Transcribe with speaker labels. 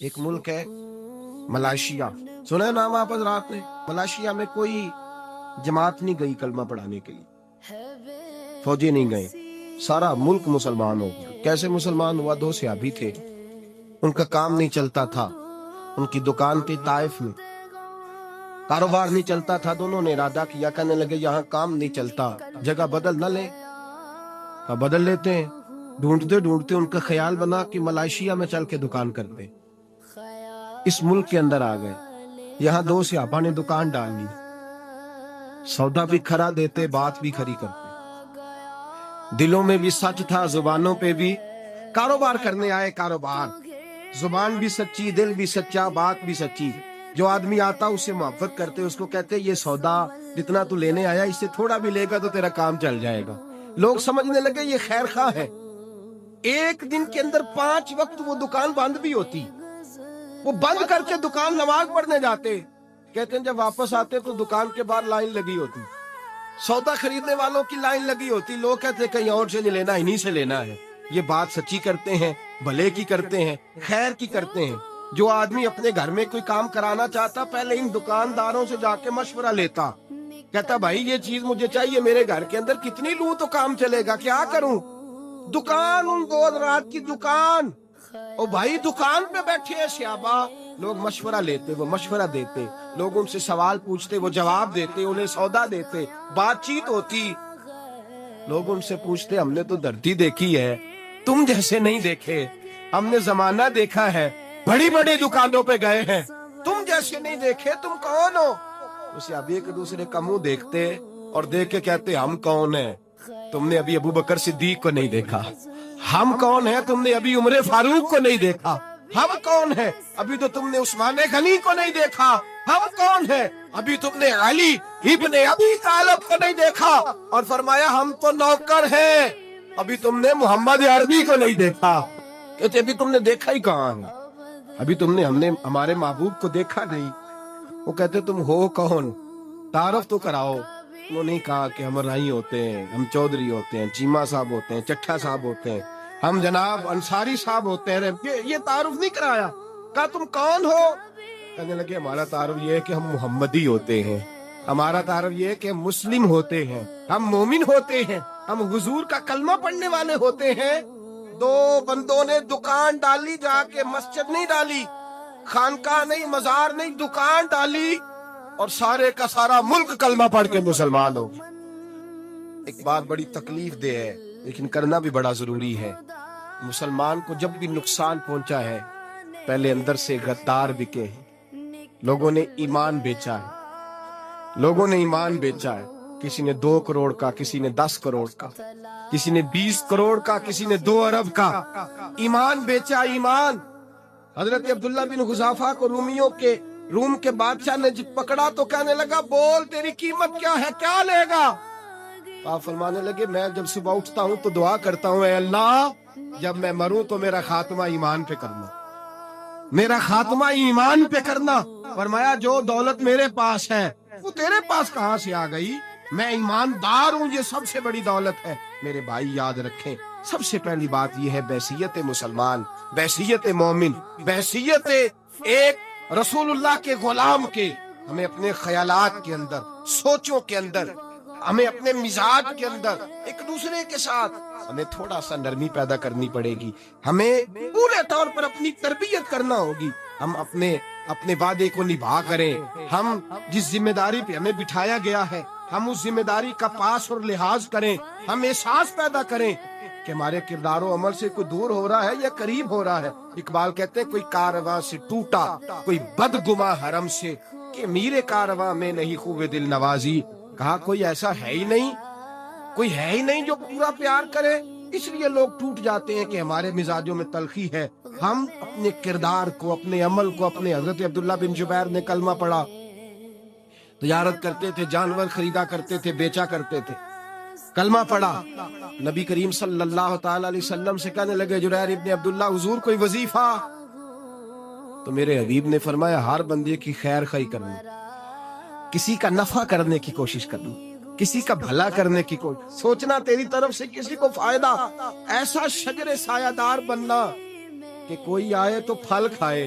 Speaker 1: ایک ملک ہے ملائیشیا، سنا ہے نام آپ حضرات نے؟ ملائیشیا میں کوئی جماعت نہیں گئی کلمہ پڑھانے کے لیے، فوجی نہیں گئے، سارا ملک مسلمان ہو گیا۔ کیسے مسلمان ہوا؟ دو صحابی تھے، ان کا کام نہیں چلتا تھا، ان کی دکان تھی طائف میں، کاروبار نہیں چلتا تھا۔ دونوں نے ارادہ کیا، کہنے لگے یہاں کام نہیں چلتا، جگہ بدل نہ لیں؟ کہا بدل لیتے ہیں۔ ڈھونڈتے ڈھونڈتے ان کا خیال بنا کہ ملائیشیا میں چل کے دکان کرتے، اس ملک کے اندر آ گئے۔ یہاں دو صحابہ نے دکان ڈالی، سودا بھی کھرا دیتے، بات بھی کھری کرتے، دلوں میں بھی سچ تھا، زبانوں پہ بھی کاروبار کرنے آئے، کاروبار، زبان بھی سچی، دل بھی سچا، بات بھی سچی۔ جو آدمی آتا اس سے محبت کرتے، اس کو کہتے یہ سودا جتنا تو لینے آیا اس سے تھوڑا بھی لے گا تو تیرا کام چل جائے گا۔ لوگ سمجھنے لگے یہ خیر خواہ ہے۔ ایک دن کے اندر 5 وقت وہ دکان بند بھی ہوتی، وہ بند کر کے دکان نماز پڑھنے جاتے، کہتے ہیں جب واپس آتے تو دکان کے باہر لائن لگی ہوتی، سودا خریدنے والوں کی لائن لگی ہوتی، لوگ کہتے ہیں کہیں اور سے نہیں لینا، انہی سے لینا ہے۔ یہ بات سچی کرتے ہیں، بھلے کی کرتے ہیں، خیر کی کرتے ہیں۔ جو آدمی اپنے گھر میں کوئی کام کرانا چاہتا پہلے ان دکانداروں سے جا کے مشورہ لیتا، کہتا بھائی یہ چیز مجھے چاہیے، میرے گھر کے اندر کتنی لوں تو کام چلے گا، کیا کروں؟ دکان، ان 2 رات کی دکان، او بھائی دکان پہ بیٹھے ہیں صحابہ، لوگ مشورہ لیتے، وہ مشورہ دیتے، لوگ ان سے سوال پوچھتے، وہ جواب دیتے، انہیں سودا دیتے، بات چیت ہوتی۔ لوگ ان سے پوچھتے ہم نے تو دھرتی دیکھی ہے، تم جیسے نہیں دیکھے، ہم نے زمانہ دیکھا ہے، بڑی بڑی دکانوں پہ گئے ہیں، تم جیسے نہیں دیکھے، تم کون ہو؟ اسے ابھی ایک دوسرے کا منہ دیکھتے اور دیکھ کے کہتے ہم کون ہیں؟ تم نے ابھی ابو بکر صدیق کو نہیں دیکھا۔ ہم کون ہیں؟ تم نے ابھی عمر فاروق کو نہیں دیکھا۔ ہم کون ہیں؟ ابھی تو تم نے عثمان غنی کو نہیں دیکھا۔ ہم کون ہیں؟ ابھی تم نے علی ابن ابی طالب کو نہیں دیکھا۔ اور فرمایا ہم تو نوکر ہیں، ابھی تم نے محمد عربی کو نہیں دیکھا۔ کہتے ابھی تم نے دیکھا ہی کہاں ہے؟ ابھی ہم نے ہمارے محبوب کو دیکھا نہیں۔ وہ کہتے تم ہو کون؟ تعارف تو کراؤ۔ انہوں نے کہا کہ ہم رائی ہوتے ہیں، ہم چودھری ہوتے ہیں، چیمہ صاحب ہوتے ہیں، چٹھا صاحب ہوتے ہیں، ہم جناب انصاری صاحب ہوتے ہیں۔ یہ تعارف نہیں کرایا۔ کہا تم کون ہو؟ کہنے لگے ہمارا تعارف یہ ہے کہ ہم محمدی ہوتے ہیں، ہمارا تعارف یہ ہے کہ ہم مسلم ہوتے ہیں، ہم مومن ہوتے ہیں، ہم حضور کا کلمہ پڑھنے والے ہوتے ہیں۔ 2 بندوں نے دکان ڈالی، جا کے مسجد نہیں ڈالی، خانقاہ نہیں، مزار نہیں، دکان ڈالی، اور سارے کا سارا ملک کلمہ پڑھ کے مسلمان ہو گیا۔ ایک بات بڑی تکلیف دہ ہے لیکن کرنا بھی بڑا ضروری ہے۔ مسلمان کو جب بھی نقصان پہنچا ہے، پہلے اندر سے غدار بکے ہیں، لوگوں نے ایمان بیچا ہے، لوگوں نے ایمان بیچا ہے۔ کسی نے 2 کروڑ کا، کسی نے 10 کروڑ کا، کسی نے 20 کروڑ کا، کسی نے 2 ارب کا ایمان بیچا۔ ایمان حضرت عبداللہ بن حذافہ کو روم کے بادشاہ نے جب پکڑا تو کہنے لگا بول تیری قیمت کیا ہے، کیا لے گا؟ آپ فرمانے لگے میں جب صبح اٹھتا ہوں تو دعا کرتا ہوں اے اللہ جب میں مروں تو میرا خاتمہ ایمان پہ کرنا، میرا خاتمہ ایمان پہ کرنا۔ فرمایا جو دولت میرے پاس ہے وہ تیرے پاس کہاں سے آ گئی؟ میں ایماندار ہوں، یہ سب سے بڑی دولت ہے۔ میرے بھائی یاد رکھیں، سب سے پہلی بات یہ ہے بحیثیت مسلمان، بحیثیت مومن، بحیثیت ایک رسول اللہ کے غلام کے، ہمیں اپنے خیالات کے اندر، سوچوں کے اندر، ہمیں اپنے مزاج کے اندر ایک دوسرے کے ساتھ ہمیں تھوڑا سا نرمی پیدا کرنی پڑے گی، ہمیں پورے طور پر اپنی تربیت کرنا ہوگی۔ ہم اپنے وعدے کو نبھا کریں، ہم جس ذمہ داری پہ ہمیں بٹھایا گیا ہے ہم اس ذمہ داری کا پاس اور لحاظ کریں، ہم احساس پیدا کریں کہ ہمارے کردار و عمل سے کوئی دور ہو رہا ہے یا قریب ہو رہا ہے۔ اقبال کہتے ہیں کوئی کارواں سے ٹوٹا، کوئی بدگماں حرم سے، کہ میرے کارواں میں نہیں خوب دل نوازی۔ کہا کوئی ایسا ہے ہی نہیں، کوئی ہے ہی نہیں جو پورا پیار کرے، اس لیے لوگ ٹوٹ جاتے ہیں کہ ہمارے مزاجوں میں تلخی ہے۔ ہم اپنے کردار کو، اپنے عمل کو، اپنے حضرت عبداللہ بن جبیر نے کلمہ پڑھا، تجارت کرتے تھے، جانور خریدا کرتے تھے، بیچا کرتے تھے، کلمہ پڑھا، نبی کریم صلی اللہ تعالی علیہ وسلم سے کہنے لگے جریر ابن عبداللہ حضور کوئی وظیفہ؟ تو میرے حبیب نے فرمایا ہر بندے کی خیر خواہی کرنی، کسی کا نفع کرنے کی کوشش کرنی، کسی کا بھلا کرنے کی کوشش، سوچنا تیری طرف سے کسی کو فائدہ، ایسا شجر سایہ دار بننا کہ کوئی آئے تو پھل کھائے،